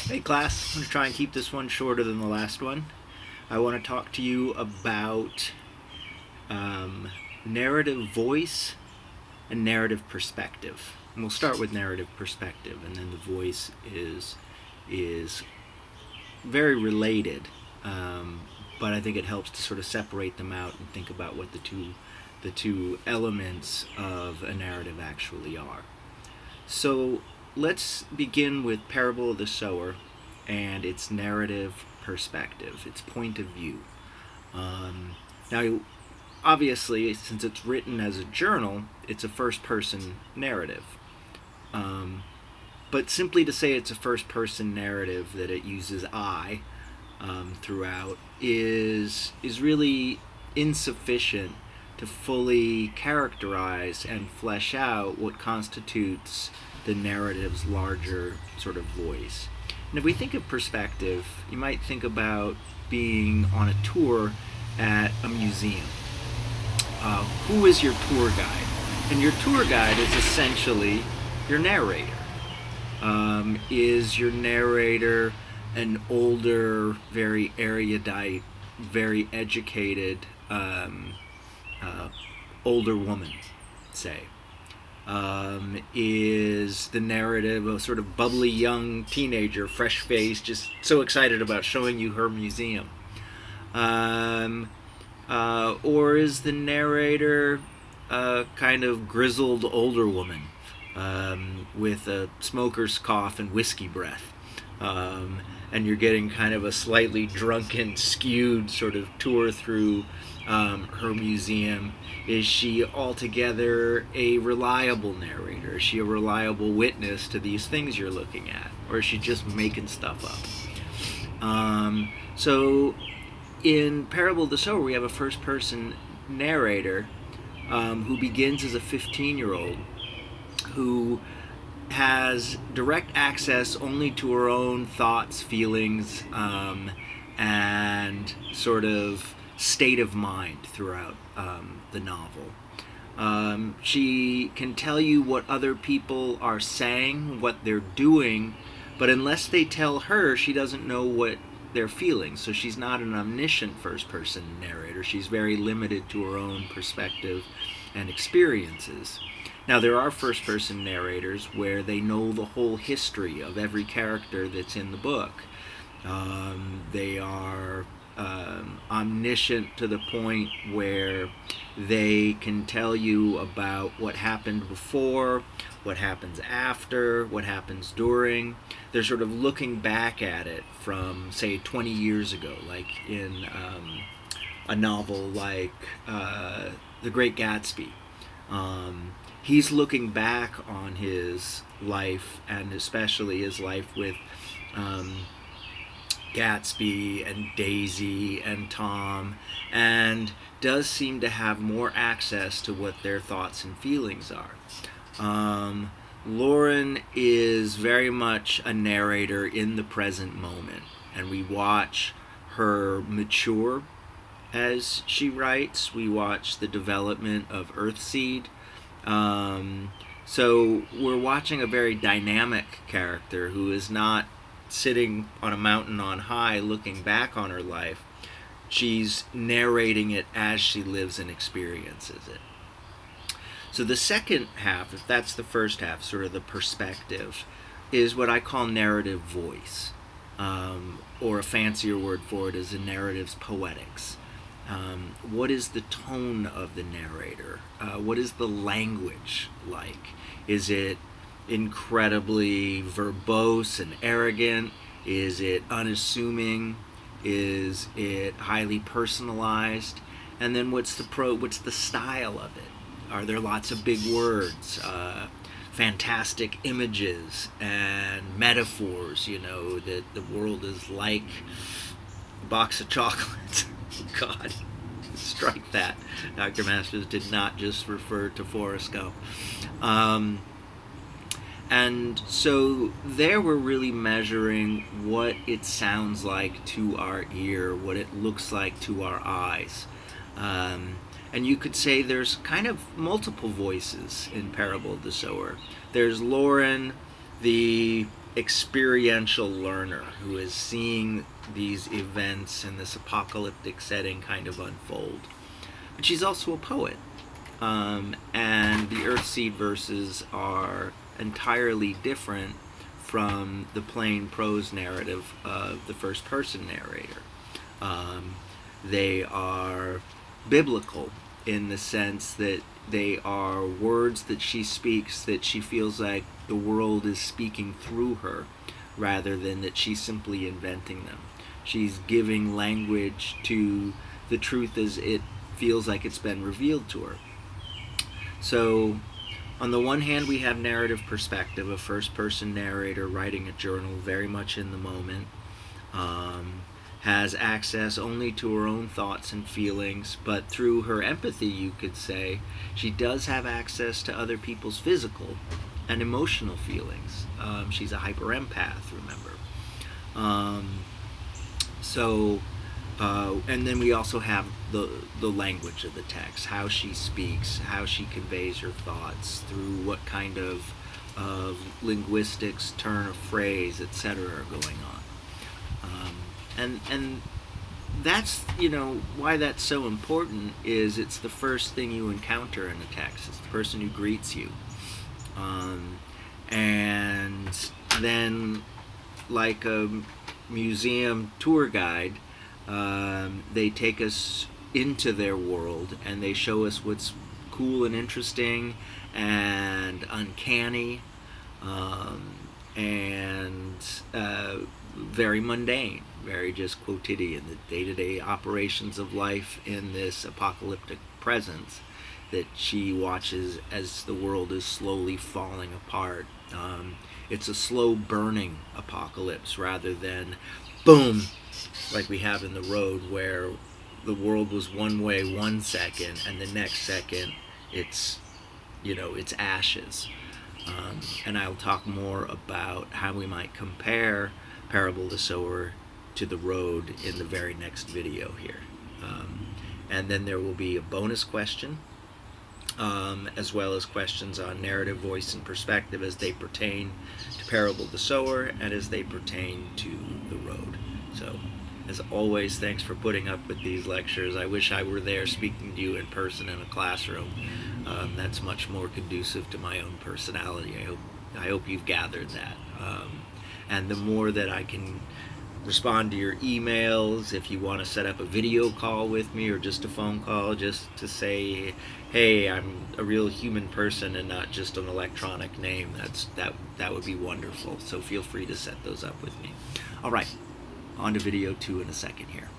Hey class, I'm going to try and keep this one shorter than the last one. I want to talk to you about um, narrative voice and narrative perspective. And we'll start with narrative perspective, and then the voice is very related, but I think it helps to sort of separate them out and think about what the two elements of a narrative actually are. So let's begin with Parable of the Sower and its narrative perspective, its point of view. Now, obviously, since it's written as a journal, it's a first person narrative. Um, but simply to say it's a first person narrative, that it uses I throughout, is really insufficient to fully characterize and flesh out what constitutes the narrative's larger sort of voice. And if we think of perspective, you might think about being on a tour at a museum. Who is your tour guide? And your tour guide is essentially your narrator. Is your narrator an older, very erudite, very educated, older woman, say? Is the narrative a sort of bubbly young teenager, fresh faced, just so excited about showing you her museum? Or is the narrator a kind of grizzled older woman with a smoker's cough and whiskey breath? And you're getting kind of a slightly drunken, skewed sort of tour through her museum. Is she altogether a reliable narrator? Is she a reliable witness to these things you're looking at? Or is she just making stuff up? So in Parable of the Sower, we have a first person narrator who begins as a 15-year-old who has direct access only to her own thoughts, feelings, and sort of state of mind throughout the novel. She can tell you what other people are saying, what they're doing, but unless they tell her, she doesn't know what they're feeling. So she's not an omniscient first-person narrator. She's very limited to her own perspective and experiences. Now, there are first-person narrators where they know the whole history of every character that's in the book. They are omniscient to the point where they can tell you about what happened before, what happens after, what happens during. They're sort of looking back at it from, say, 20 years ago, like in a novel like The Great Gatsby. He's looking back on his life, and especially his life with Gatsby and Daisy and Tom, and does seem to have more access to what their thoughts and feelings are. Lauren is very much a narrator in the present moment, and we watch her mature as she writes. We watch the development of Earthseed. So we're watching a very dynamic character who is not sitting on a mountain on high looking back on her life. She's narrating it as she lives and experiences it. So the second half, if that's the first half, sort of the perspective, is what I call narrative voice, or a fancier word for it is a narrative's poetics. What is the tone of the narrator? What is the language like? Is it incredibly verbose and arrogant? Is it unassuming? Is it highly personalized? And then what's the style of it? Are there lots of big words, fantastic images and metaphors, that the world is like a box of chocolates? God, strike that. Dr. Masters did not just refer to Forrest Gump. And so there we're really measuring what it sounds like to our ear, what it looks like to our eyes. And you could say there's kind of multiple voices in Parable of the Sower. There's Lauren, the experiential learner who is seeing these events in this apocalyptic setting kind of unfold. But she's also a poet. And the Earthseed verses are entirely different from the plain prose narrative of the first person narrator. They are biblical in the sense that they are words that she speaks that she feels like the world is speaking through her, rather than that she's simply inventing them. She's giving language to the truth as it feels like it's been revealed to her. So, on the one hand, we have narrative perspective, a first-person narrator writing a journal very much in the moment, has access only to her own thoughts and feelings, but through her empathy, you could say, she does have access to other people's physical and emotional feelings. She's a hyper-empath, remember. And then we also have the language of the text, how she speaks, how she conveys her thoughts, through what kind of linguistics, turn of phrase, etc. are going on. And that's, why that's so important is it's the first thing you encounter in a text. It's the person who greets you. And then, like a museum tour guide, they take us into their world and they show us what's cool and interesting and uncanny, and very mundane, very just quotidian, the day-to-day operations of life in this apocalyptic presence that she watches as the world is slowly falling apart. It's a slow burning apocalypse rather than boom, like we have in The Road, where the world was one way 1 second and the next second it's ashes. And I'll talk more about how we might compare Parable of the Sower to The Road in the very next video here. And then there will be a bonus question, as well as questions on narrative, voice, and perspective as they pertain to Parable of the Sower and as they pertain to The Road. So, as always, thanks for putting up with these lectures. I wish I were there speaking to you in person in a classroom. That's much more conducive to my own personality. I hope you've gathered that. And the more that I can respond to your emails, if you want to set up a video call with me or just a phone call just to say, hey, I'm a real human person and not just an electronic name, that would be wonderful. So feel free to set those up with me. All right, on to video 2 in a second here.